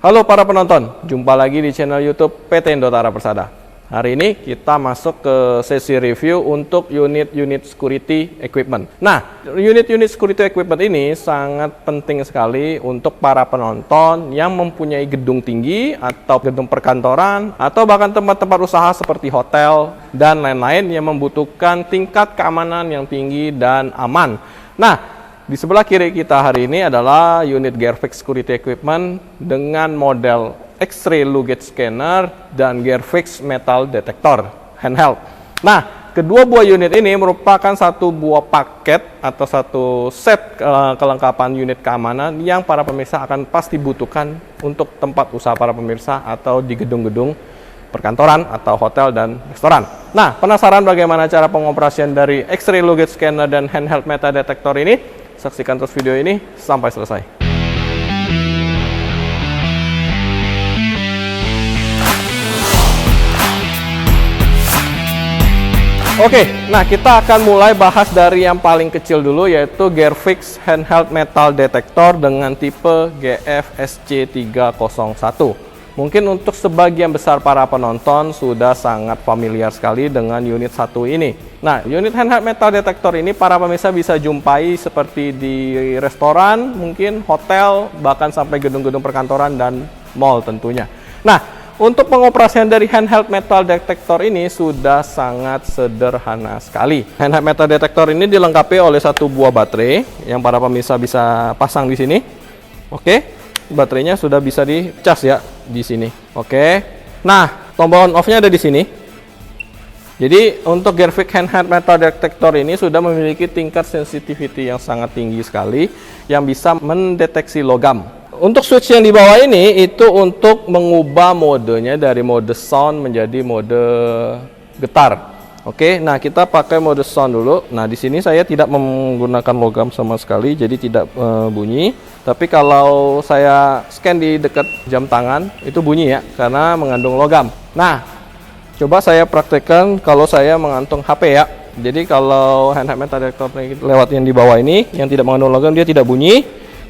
Halo para penonton, jumpa lagi di channel YouTube PT Indotara Persada. Hari ini kita masuk ke sesi review untuk unit-unit security equipment. Nah, unit-unit security equipment ini sangat penting sekali untuk para penonton yang mempunyai gedung tinggi atau gedung perkantoran atau bahkan tempat-tempat usaha seperti hotel dan lain-lain yang membutuhkan tingkat keamanan yang tinggi dan aman. Nah, di sebelah kiri kita hari ini adalah unit Gearfix Security Equipment dengan model X-ray luggage scanner dan Gearfix metal detector handheld. Nah, kedua buah unit ini merupakan satu buah paket atau satu set kelengkapan unit keamanan yang para pemirsa akan pasti butuhkan untuk tempat usaha para pemirsa atau di gedung-gedung perkantoran atau hotel dan restoran. Nah, penasaran bagaimana cara pengoperasian dari X-ray luggage scanner dan handheld metal detector ini? Saksikan terus video ini sampai selesai. Oke, nah kita akan mulai bahas dari yang paling kecil dulu, yaitu Gearfix handheld metal detector dengan tipe GFSC301. Mungkin untuk sebagian besar para penonton sudah sangat familiar sekali dengan unit satu ini. Nah, unit handheld metal detector ini para pemirsa bisa jumpai seperti di restoran, mungkin hotel, bahkan sampai gedung-gedung perkantoran dan mall tentunya. Nah, untuk pengoperasian dari handheld metal detector ini sudah sangat sederhana sekali. Handheld metal detector ini dilengkapi oleh satu buah baterai yang para pemirsa bisa pasang di sini. Oke. Baterainya sudah bisa dicas ya di sini. Oke. Nah, tombol on off-nya ada di sini. Jadi untuk Gearfix handheld metal detector ini sudah memiliki tingkat sensitivity yang sangat tinggi sekali yang bisa mendeteksi logam. Untuk switch yang di bawah ini itu untuk mengubah modenya dari mode sound menjadi mode getar. Oke, nah kita pakai mode sound dulu. Nah, di sini saya tidak menggunakan logam sama sekali, jadi tidak bunyi. Tapi kalau saya scan di dekat jam tangan, itu bunyi ya, karena mengandung logam. Nah, coba saya praktekkan kalau saya mengantung HP ya. Jadi kalau handheld metal detector lewat yang di bawah ini, yang tidak mengandung logam, dia tidak bunyi.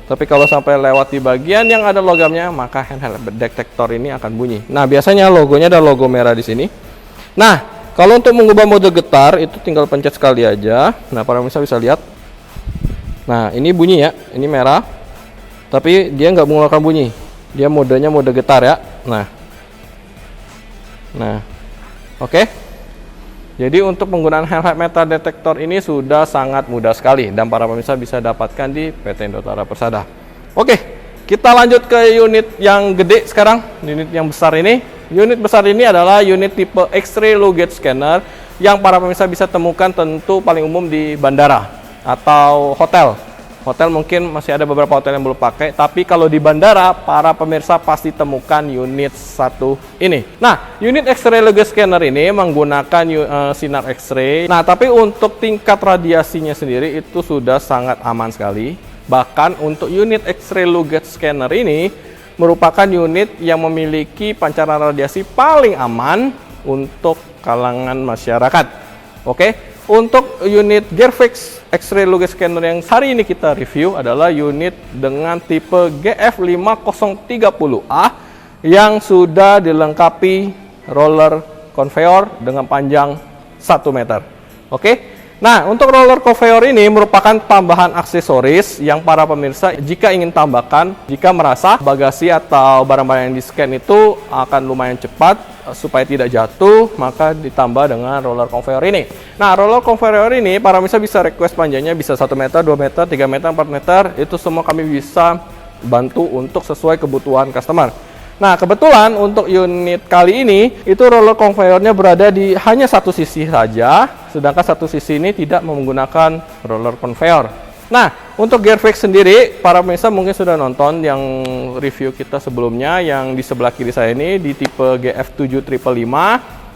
Tapi kalau sampai lewat di bagian yang ada logamnya, maka handheld detector ini akan bunyi. Nah, biasanya logonya ada logo merah di sini. Nah, kalau untuk mengubah mode getar itu tinggal pencet sekali aja. Nah, para pemirsa bisa lihat. Nah, ini bunyi ya, ini merah. Tapi dia nggak mengeluarkan bunyi. Dia modenya mode getar ya. Nah, oke. Jadi untuk penggunaan handheld metal detector ini sudah sangat mudah sekali dan para pemirsa bisa dapatkan di PT Indotara Persada. Oke, kita lanjut ke unit yang gede sekarang, unit yang besar ini. Unit besar ini adalah unit tipe X-ray luggage scanner yang para pemirsa bisa temukan tentu paling umum di bandara atau hotel. Hotel mungkin masih ada beberapa hotel yang belum pakai, tapi kalau di bandara para pemirsa pasti temukan unit satu ini. Nah, unit X-ray luggage scanner ini menggunakan sinar X-ray. Nah, tapi untuk tingkat radiasinya sendiri itu sudah sangat aman sekali. Bahkan untuk unit X-ray luggage scanner ini merupakan unit yang memiliki pancaran radiasi paling aman untuk kalangan masyarakat. Oke, untuk unit Gearfix X-ray luggage scanner yang hari ini kita review adalah unit dengan tipe GF5030A yang sudah dilengkapi roller conveyor dengan panjang 1 meter. Oke. Nah, untuk roller conveyor ini merupakan tambahan aksesoris yang para pemirsa jika ingin tambahkan, jika merasa bagasi atau barang-barang yang di-scan itu akan lumayan cepat supaya tidak jatuh, maka ditambah dengan roller conveyor ini. Nah, roller conveyor ini para pemirsa bisa request panjangnya bisa 1 meter, 2 meter, 3 meter, 4 meter, itu semua kami bisa bantu untuk sesuai kebutuhan customer. Nah, kebetulan untuk unit kali ini itu roller conveyornya berada di hanya satu sisi saja, sedangkan satu sisi ini tidak menggunakan roller conveyor. Nah, untuk Gearfix sendiri, para pemirsa mungkin sudah nonton yang review kita sebelumnya yang di sebelah kiri saya ini di tipe GF7555,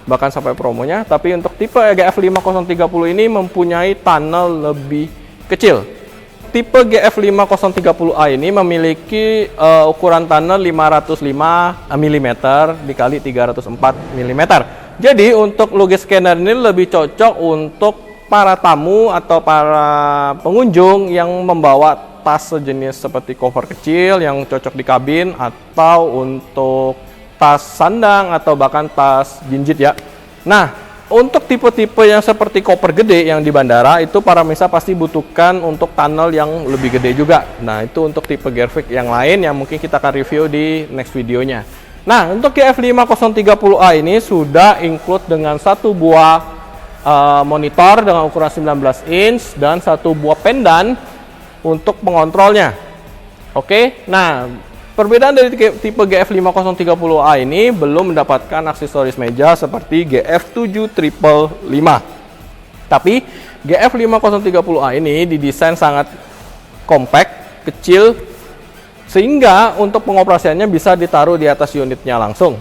bahkan sampai promonya. Tapi untuk tipe GF5030 ini mempunyai tunnel lebih kecil. Tipe GF5030A ini memiliki ukuran tunnel 505 mm dikali 304 mm. Jadi untuk luggage scanner ini lebih cocok untuk para tamu atau para pengunjung yang membawa tas sejenis seperti koper kecil yang cocok di kabin, atau untuk tas sandang atau bahkan tas jinjit ya. Nah, untuk tipe-tipe yang seperti koper gede yang di bandara itu para pemirsa pasti butuhkan untuk tunnel yang lebih gede juga. Nah, itu untuk tipe Gearfix yang lain yang mungkin kita akan review di next videonya. Nah, untuk GF5030A ini sudah include dengan satu buah monitor dengan ukuran 19 inch dan satu buah pendan untuk pengontrolnya. Oke, nah perbedaan dari tipe GF5030A ini belum mendapatkan aksesoris meja seperti GF7555. Tapi GF5030A ini didesain sangat compact, kecil, sehingga untuk pengoperasiannya bisa ditaruh di atas unitnya langsung.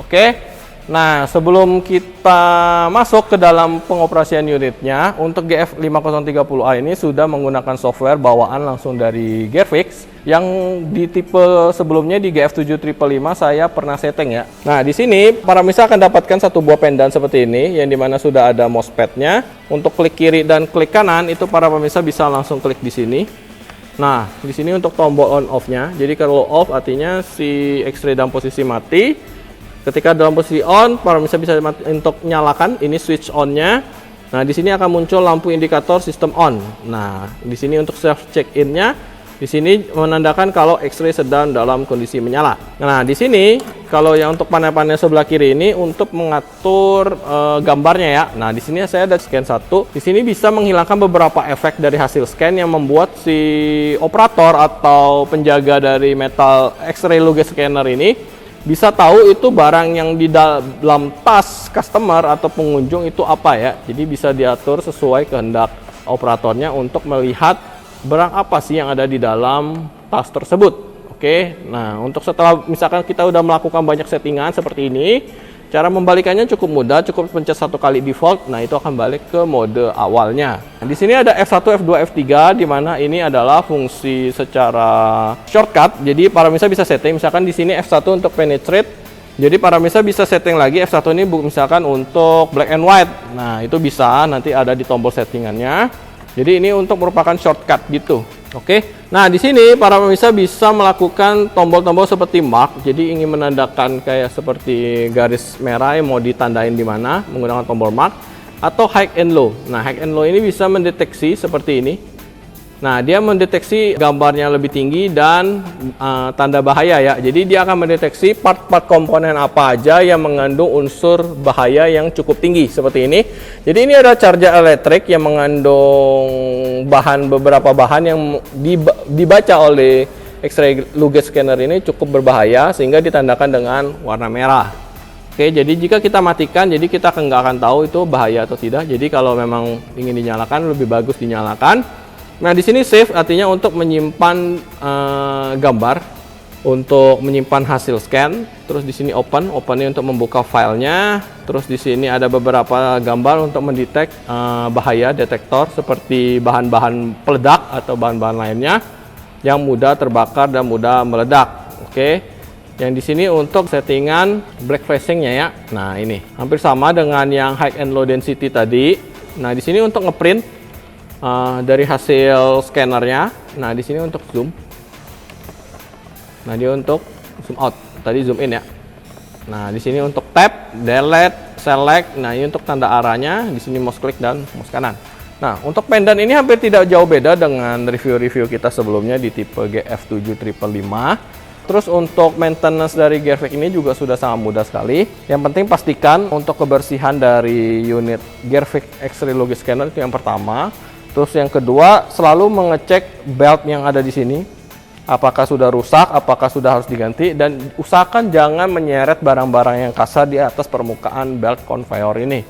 Oke. Nah, sebelum kita masuk ke dalam pengoperasian unitnya, untuk GF5030A ini sudah menggunakan software bawaan langsung dari Gearfix. Yang di tipe sebelumnya di GF7555 saya pernah setting ya. Nah, di sini para pemirsa akan dapatkan satu buah pendan seperti ini, yang dimana sudah ada mousepadnya. Untuk klik kiri dan klik kanan itu para pemirsa bisa langsung klik di sini. Nah, di sini untuk tombol on off-nya. Jadi kalau off artinya si X-ray dalam posisi mati. Ketika dalam posisi on, para pemirsa bisa untuk nyalakan ini switch on-nya. Nah, di sini akan muncul lampu indikator sistem on. Nah, di sini untuk self check-in-nya, di sini menandakan kalau X-ray sedang dalam kondisi menyala. Nah, di sini kalau yang untuk panel-panel sebelah kiri ini untuk mengatur gambarnya ya. Nah, di sini saya ada scan satu. Di sini bisa menghilangkan beberapa efek dari hasil scan yang membuat si operator atau penjaga dari metal X-ray luggage scanner ini bisa tahu itu barang yang di dalam tas customer atau pengunjung itu apa ya. Jadi bisa diatur sesuai kehendak operatornya untuk melihat barang apa sih yang ada di dalam tas tersebut. Oke, nah untuk setelah misalkan kita udah melakukan banyak settingan seperti ini, cara membalikannya cukup mudah, cukup pencet satu kali default. Nah, itu akan balik ke mode awalnya. Nah, di sini ada F1, F2, F3 di mana ini adalah fungsi secara shortcut. Jadi para pemirsa bisa setting misalkan di sini F1 untuk penetrate. Jadi para pemirsa bisa setting lagi F1 ini misalkan untuk black and white. Nah, itu bisa nanti ada di tombol settingannya. Jadi ini untuk merupakan shortcut gitu. Oke, nah di sini para pemirsa bisa melakukan tombol-tombol seperti mark. Jadi ingin menandakan kayak seperti garis merah yang mau ditandain di mana menggunakan tombol mark, atau high and low. Nah, high and low ini bisa mendeteksi seperti ini. Nah, dia mendeteksi gambarnya lebih tinggi dan tanda bahaya ya. Jadi dia akan mendeteksi part-part komponen apa aja yang mengandung unsur bahaya yang cukup tinggi seperti ini. Jadi ini ada charger elektrik yang mengandung beberapa bahan yang dibaca oleh X-ray luggage scanner ini cukup berbahaya sehingga ditandakan dengan warna merah. Oke, jadi jika kita matikan, jadi kita nggak akan tahu itu bahaya atau tidak. Jadi kalau memang ingin dinyalakan, lebih bagus dinyalakan. Nah, di sini save artinya untuk menyimpan gambar, untuk menyimpan hasil scan. Terus di sini open ini untuk membuka filenya. Terus di sini ada beberapa gambar untuk mendetek bahaya detektor seperti bahan-bahan peledak atau bahan-bahan lainnya yang mudah terbakar dan mudah meledak. Oke. Yang di sini untuk settingan black flashing-nya ya. Nah, ini hampir sama dengan yang high and low density tadi. Nah, di sini untuk ngeprint dari hasil scannernya. Nah, di sini untuk zoom. Nah, dia untuk zoom out. Tadi zoom in ya. Nah, di sini untuk tab, delete, select. Nah, ini untuk tanda arahnya. Di sini mouse klik dan mouse kanan. Nah, untuk pendan ini hampir tidak jauh beda dengan review-review kita sebelumnya di tipe GF7555. Terus untuk maintenance dari Gearfix ini juga sudah sangat mudah sekali. Yang penting pastikan untuk kebersihan dari unit Gearfix X-ray luggage scanner itu yang pertama. Terus yang kedua, selalu mengecek belt yang ada di sini. Apakah sudah rusak, apakah sudah harus diganti, dan usahakan jangan menyeret barang-barang yang kasar di atas permukaan belt conveyor ini.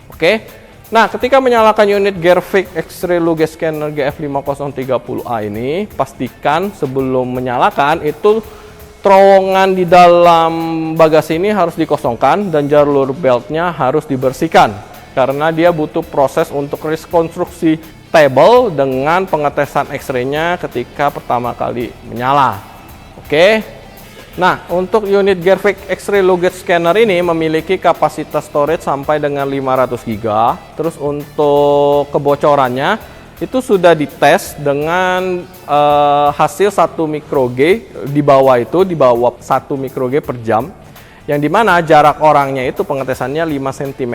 Oke. Nah, ketika menyalakan unit Gearfix X-ray luggage scanner GF5030A ini, pastikan sebelum menyalakan itu terowongan di dalam bagasi ini harus dikosongkan dan jalur beltnya harus dibersihkan karena dia butuh proses untuk rekonstruksi table dengan pengetesan X-ray-nya ketika pertama kali menyala. Oke. Nah, untuk unit Gearfix X-ray luggage scanner ini memiliki kapasitas storage sampai dengan 500 GB. Terus untuk kebocorannya itu sudah dites dengan hasil 1 mikroG di bawah 1 mikroG per jam, yang dimana jarak orangnya itu pengetesannya 5 cm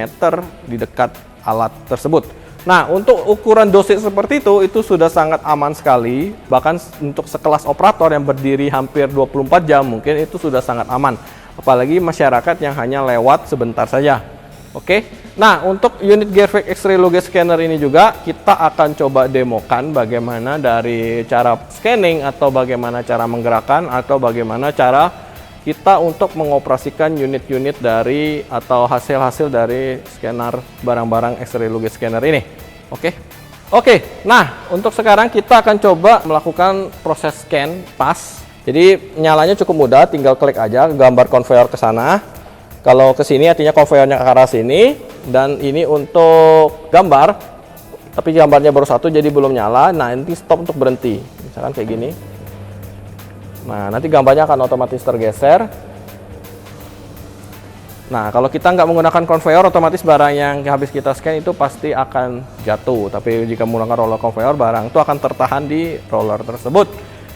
di dekat alat tersebut. Nah, untuk ukuran dosis seperti itu sudah sangat aman sekali. Bahkan untuk sekelas operator yang berdiri hampir 24 jam mungkin itu sudah sangat aman. Apalagi masyarakat yang hanya lewat sebentar saja. Oke. Nah, untuk unit Gearfix X-ray Logo Scanner ini juga kita akan coba demokan bagaimana dari cara scanning, atau bagaimana cara menggerakkan, atau bagaimana cara kita untuk mengoperasikan unit-unit dari atau hasil-hasil dari scanner barang-barang X-ray Logo Scanner ini. Oke. Nah, untuk sekarang kita akan coba melakukan proses scan pas. Jadi nyalanya cukup mudah, tinggal klik aja gambar konveyor ke sana. Kalau ke sini artinya konveyornya ke arah sini, dan ini untuk gambar. Tapi gambarnya baru 1 jadi belum nyala. Nah, nanti stop untuk berhenti. Misalkan kayak gini. Nah, nanti gambarnya akan otomatis tergeser. Nah, kalau kita nggak menggunakan konveyor, otomatis barang yang habis kita scan itu pasti akan jatuh. Tapi jika menggunakan roller konveyor, barang itu akan tertahan di roller tersebut.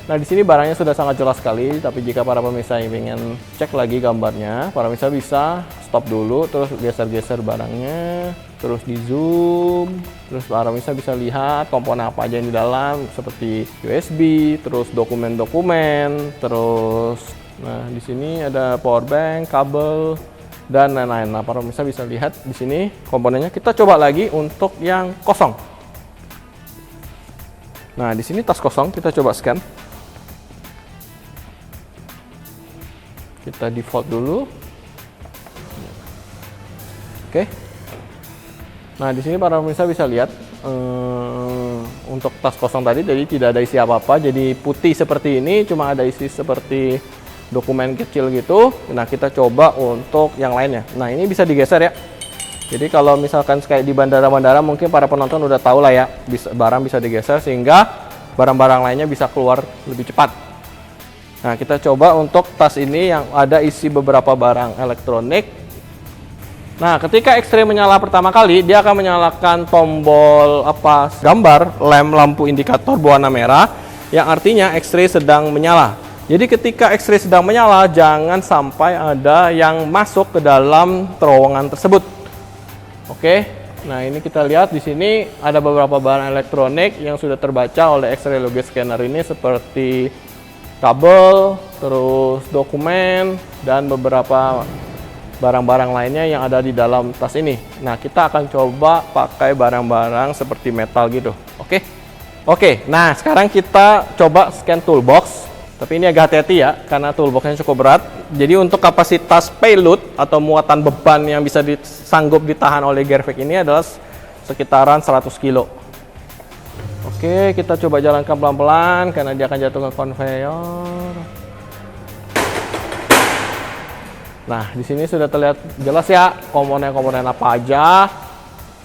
Nah, di sini barangnya sudah sangat jelas sekali. Tapi jika para pemirsa ingin cek lagi gambarnya, para pemirsa bisa stop dulu, terus geser-geser barangnya, terus di zoom, terus para pemirsa bisa lihat komponen apa aja yang di dalam, seperti USB, terus dokumen-dokumen, terus nah di sini ada power bank, kabel, dan lain-lain. Nah, para pemirsa bisa lihat di sini komponennya. Kita coba lagi untuk yang kosong. Nah, di sini tas kosong, kita coba scan. Kita default dulu. Oke. Nah, di sini para pemirsa bisa lihat untuk tas kosong tadi, jadi tidak ada isi apa-apa. Jadi putih seperti ini, cuma ada isi seperti dokumen kecil gitu. Nah, kita coba untuk yang lainnya. Nah, ini bisa digeser ya. Jadi kalau misalkan kayak di bandara-bandara, mungkin para penonton udah tahu lah ya, barang bisa digeser sehingga barang-barang lainnya bisa keluar lebih cepat. Nah, kita coba untuk tas ini yang ada isi beberapa barang elektronik. Nah, ketika X-ray menyala pertama kali, dia akan menyalakan tombol gambar lampu indikator berwarna merah, yang artinya X-ray sedang menyala. Jadi ketika X-ray sedang menyala, jangan sampai ada yang masuk ke dalam terowongan tersebut. Oke. Nah, ini kita lihat di sini ada beberapa barang elektronik yang sudah terbaca oleh X-ray Logo Scanner ini, seperti kabel, terus dokumen, dan beberapa barang-barang lainnya yang ada di dalam tas ini. Nah, kita akan coba pakai barang-barang seperti metal gitu. Oke. Nah, sekarang kita coba scan toolbox. Tapi ini agak hati-hati ya, karena toolboxnya cukup berat. Jadi untuk kapasitas payload atau muatan beban yang bisa sanggup ditahan oleh Gearfix ini adalah sekitaran 100 kilo. Oke, kita coba jalankan pelan-pelan karena dia akan jatuh ke konveyor. Nah, di sini sudah terlihat jelas ya komponen-komponen apa aja.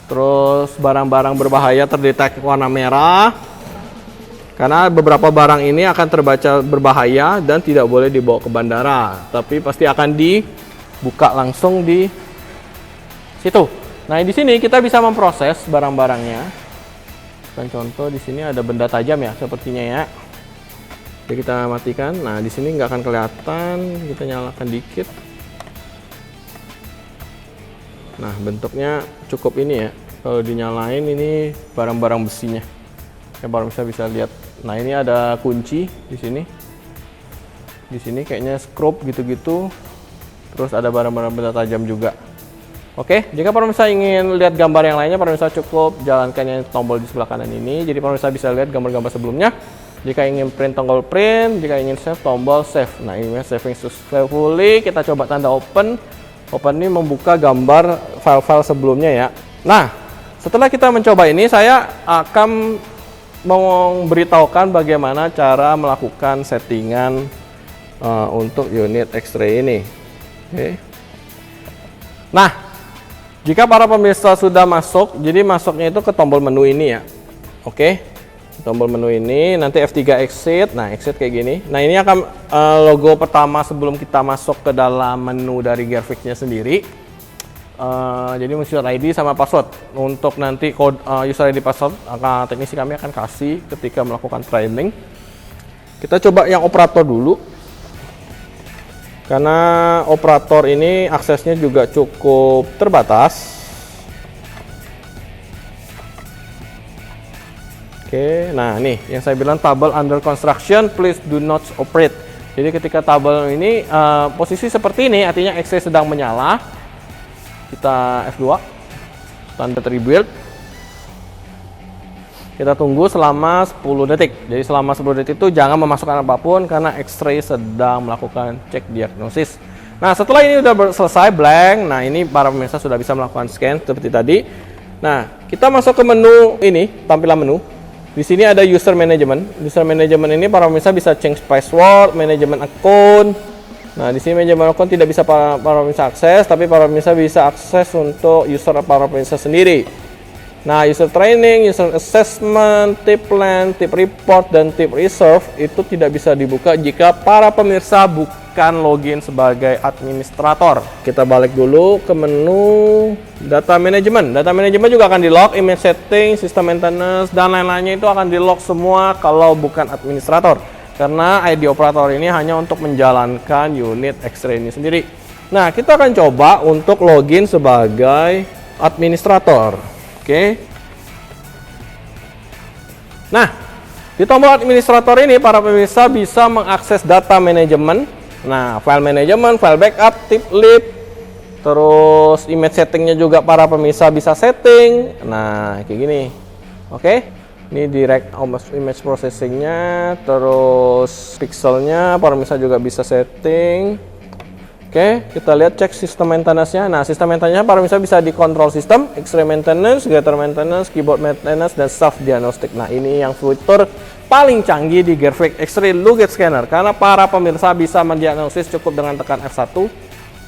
Terus barang-barang berbahaya terdeteksi warna merah. Karena beberapa barang ini akan terbaca berbahaya dan tidak boleh dibawa ke bandara, tapi pasti akan dibuka langsung di situ. Nah, di sini kita bisa memproses barang-barangnya. Dan contoh di sini ada benda tajam ya, sepertinya ya. Jadi kita matikan. Nah, di sini nggak akan kelihatan. Kita nyalakan dikit. Nah, bentuknya cukup ini ya. Kalau dinyalain ini barang-barang besinya. Ya, baru bisa lihat. Nah, ini ada kunci di sini. Di sini kayaknya skrup gitu-gitu. Terus ada barang-barang benda tajam juga. Oke, jika pemirsa ingin lihat gambar yang lainnya, pemirsa cukup jalankan yang tombol di sebelah kanan ini. Jadi pemirsa bisa lihat gambar-gambar sebelumnya. Jika ingin print, tombol print. Jika ingin save, tombol save. Nah, ini saving successfully. Kita coba tanda open. Open ini membuka gambar file-file sebelumnya ya. Nah, setelah kita mencoba ini, saya akan memberitahukan bagaimana cara melakukan settingan untuk unit X-ray ini. Oke. Nah, jika para pemirsa sudah masuk, jadi masuknya itu ke tombol menu ini ya. Oke. Tombol menu ini, nanti F3 exit. Nah, exit kayak gini. Nah, ini akan logo pertama sebelum kita masuk ke dalam menu dari Gearfix-nya sendiri. Jadi user ID sama password. Untuk nanti kode user ID password teknisi kami akan kasih ketika melakukan training. Kita coba yang operator dulu, karena operator ini aksesnya juga cukup terbatas. Oke, nah nih yang saya bilang tabel under construction, please do not operate. Jadi ketika tabel ini posisi seperti ini, artinya X-ray sedang menyala. Kita F2, standard rebuild. Kita tunggu selama 10 detik. Jadi selama 10 detik itu jangan memasukkan apapun karena X-ray sedang melakukan cek diagnosis. Nah, setelah ini sudah selesai blank, nah ini para pemirsa sudah bisa melakukan scan seperti tadi. Nah, kita masuk ke menu ini, tampilan menu. Di sini ada user management. User management ini para pemirsa bisa change password, manajemen akun. Nah, di sini manajemen akun tidak bisa para pemirsa akses, tapi para pemirsa bisa akses untuk user para pemirsa sendiri. Nah, user training, user assessment, tip plan, tip report, dan tip reserve itu tidak bisa dibuka jika para pemirsa bukan login sebagai administrator. Kita balik dulu ke menu data management. Data management juga akan di-lock, image setting, system maintenance, dan lain-lainnya itu akan di-lock semua kalau bukan administrator. Karena ID operator ini hanya untuk menjalankan unit X-ray ini sendiri. Nah, kita akan coba untuk login sebagai administrator. Oke. Nah, di tombol administrator ini para pemirsa bisa mengakses data manajemen. Nah, file management, file backup, tip lib, terus image settingnya juga para pemirsa bisa setting. Nah, kayak gini. Oke. Ini direct image processingnya, terus pixelnya para pemirsa juga bisa setting. Oke, kita lihat cek sistem maintenance-nya. Nah, sistem maintenance-nya para pemirsa bisa dikontrol sistem, X-ray maintenance, getter maintenance, keyboard maintenance, dan self diagnostic. Nah, ini yang fitur paling canggih di Gervik X-ray Luggage Scanner, karena para pemirsa bisa mendiagnosis cukup dengan tekan F1.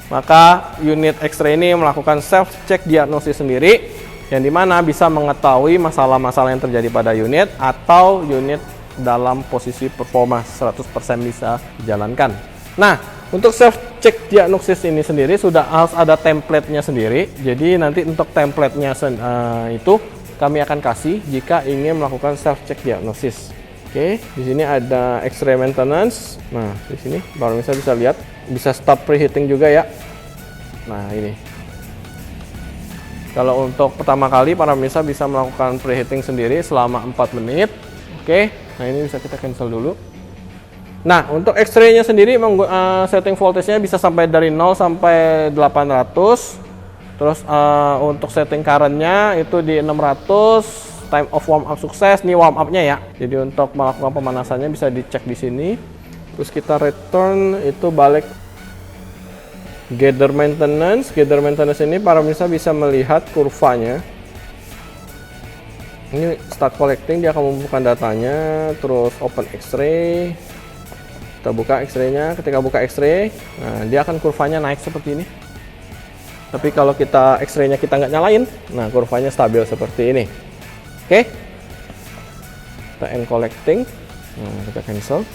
Maka unit X-ray ini melakukan self check diagnosis sendiri, yang dimana bisa mengetahui masalah-masalah yang terjadi pada unit atau unit dalam posisi performa 100% bisa dijalankan. Nah, untuk self check diagnosis ini sendiri sudah harus ada template-nya sendiri. Jadi nanti untuk template-nya itu kami akan kasih jika ingin melakukan self check diagnosis. Oke, di sini ada X-ray maintenance. Nah, di sini baru bisa lihat, bisa stop preheating juga ya. Nah, ini. Kalau untuk pertama kali para pemirsa bisa melakukan preheating sendiri selama 4 menit. Oke, nah ini bisa kita cancel dulu. Nah, untuk X-ray-nya sendiri setting voltage-nya bisa sampai dari 0 sampai 800. Terus untuk setting current-nya itu di 600. Time of warm up sukses, nih warm up-nya ya. Jadi untuk melakukan pemanasannya bisa dicek di sini. Terus kita return itu balik gather maintenance. Gather maintenance ini para pemirsa bisa melihat kurvanya. Ini start collecting, dia akan mengumpulkan datanya. Terus open X-ray. Kita buka X-ray-nya. Ketika buka X-ray, nah dia akan kurvanya naik seperti ini. Tapi kalau kita X-ray-nya kita nggak nyalain, nah kurvanya stabil seperti ini. Oke, kita end collecting. Nah, kita cancel.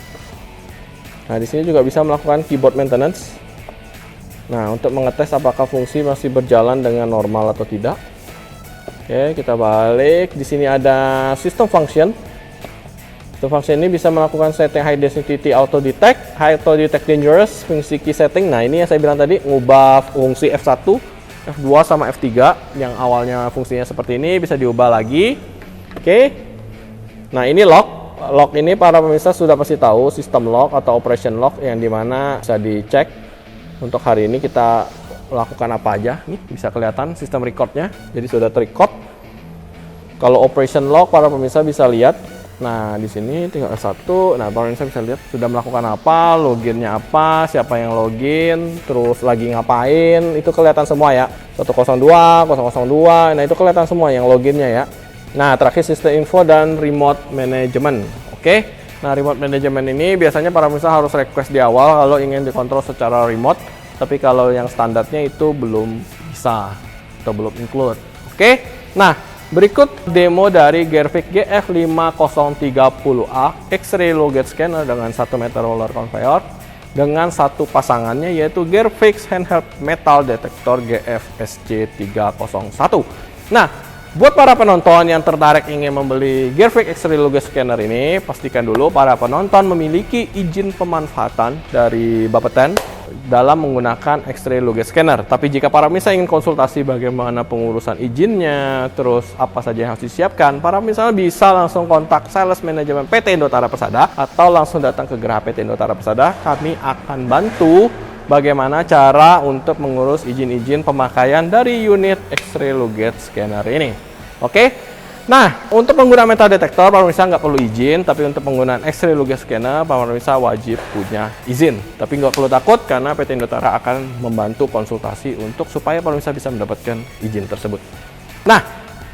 Nah, di sini juga bisa melakukan keyboard maintenance. Nah, untuk mengetes apakah fungsi masih berjalan dengan normal atau tidak. Oke, kita balik. Di sini ada system function. System function ini bisa melakukan setting high density auto detect dangerous, fungsi key setting. Nah, ini yang saya bilang tadi, ngubah fungsi F1, F2 sama F3 yang awalnya fungsinya seperti ini bisa diubah lagi. Oke. Nah, ini lock. Lock ini para pemirsa sudah pasti tahu sistem lock atau operation lock yang dimana bisa dicek untuk hari ini kita lakukan apa aja. Nih bisa kelihatan sistem recordnya, jadi sudah terrecord. Kalau operation lock para pemirsa bisa lihat. Nah, di sini tinggal F1. Nah, para pemirsa bisa lihat sudah melakukan apa, loginnya apa, siapa yang login, terus lagi ngapain, itu kelihatan semua ya. 102, 002. Nah, itu kelihatan semua yang loginnya ya. Nah, terakhir sistem info dan remote management. Oke. Nah, remote management ini biasanya para pemirsa harus request di awal kalau ingin dikontrol secara remote. Tapi kalau yang standarnya itu belum bisa atau belum include. Oke. Nah, berikut demo dari Gervik GF5030A X-ray Luggage Scanner dengan 1 meter roller conveyor. dengan satu pasangannya, yaitu Gearfix Handheld Metal Detector GFSC301. Nah, buat para penonton yang tertarik ingin membeli Gearfix X-ray Lugas Scanner ini, pastikan dulu para penonton memiliki izin pemanfaatan dari Bapeten dalam menggunakan X-ray Lugas Scanner. Tapi jika para pemirsa ingin konsultasi bagaimana pengurusan izinnya, terus apa saja yang harus disiapkan, para pemirsa bisa langsung kontak sales manajemen PT Indotara Persada atau langsung datang ke Geraha PT Indotara Persada. Kami akan bantu bagaimana cara untuk mengurus izin-izin pemakaian dari unit X-ray Lugas Scanner ini. Oke. Nah, untuk penggunaan metal detektor, para pemirsa nggak perlu izin, tapi untuk penggunaan X-ray Lugas Scanner, para pemirsa wajib punya izin. Tapi nggak perlu takut, karena PT Indotara akan membantu konsultasi supaya para pemirsa bisa mendapatkan izin tersebut. Nah,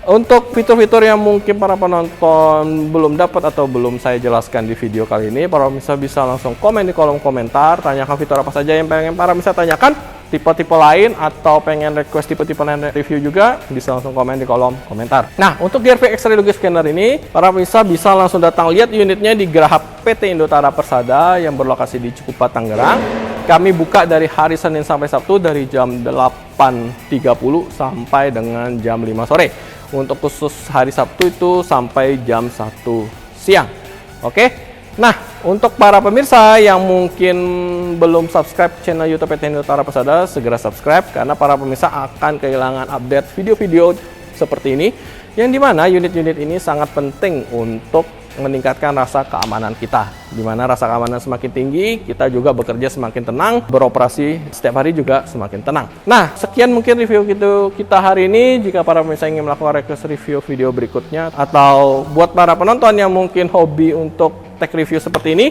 untuk fitur-fitur yang mungkin para penonton belum dapat atau belum saya jelaskan di video kali ini, para pemirsa bisa langsung komen di kolom komentar, tanyakan fitur apa saja yang pengen para pemirsa tanyakan, tipe-tipe lain atau pengen request tipe-tipe lain review juga, bisa langsung komen di kolom komentar. Nah, untuk Gearfix X-ray Lugas Scanner ini, para pemirsa bisa langsung datang lihat unitnya di Geraha PT Indotara Persada yang berlokasi di Cikupa, Tangerang. Kami buka dari hari Senin sampai Sabtu dari jam 8.30 sampai dengan jam 5 sore. Untuk khusus hari Sabtu itu sampai jam 1 siang. Oke. Nah, untuk para pemirsa yang mungkin belum subscribe channel YouTube PT Indotara Persada, segera subscribe karena para pemirsa akan kehilangan update video-video seperti ini, yang dimana unit-unit ini sangat penting untuk meningkatkan rasa keamanan kita. Dimana rasa keamanan semakin tinggi, kita juga bekerja semakin tenang, beroperasi setiap hari juga semakin tenang. Nah, sekian mungkin review kita hari ini. Jika para pemirsa ingin melakukan request review video berikutnya, atau buat para penonton yang mungkin hobi untuk tag review seperti ini,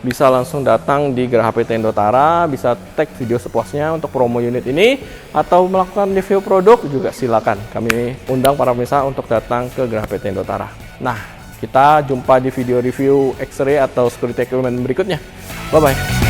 bisa langsung datang di Geraha PT Indotara, bisa tag video sepuasnya untuk promo unit ini, atau melakukan review produk juga silakan. Kami undang para pemirsa untuk datang ke Geraha PT Indotara. Nah, kita jumpa di video review X-ray atau security equipment berikutnya. Bye-bye.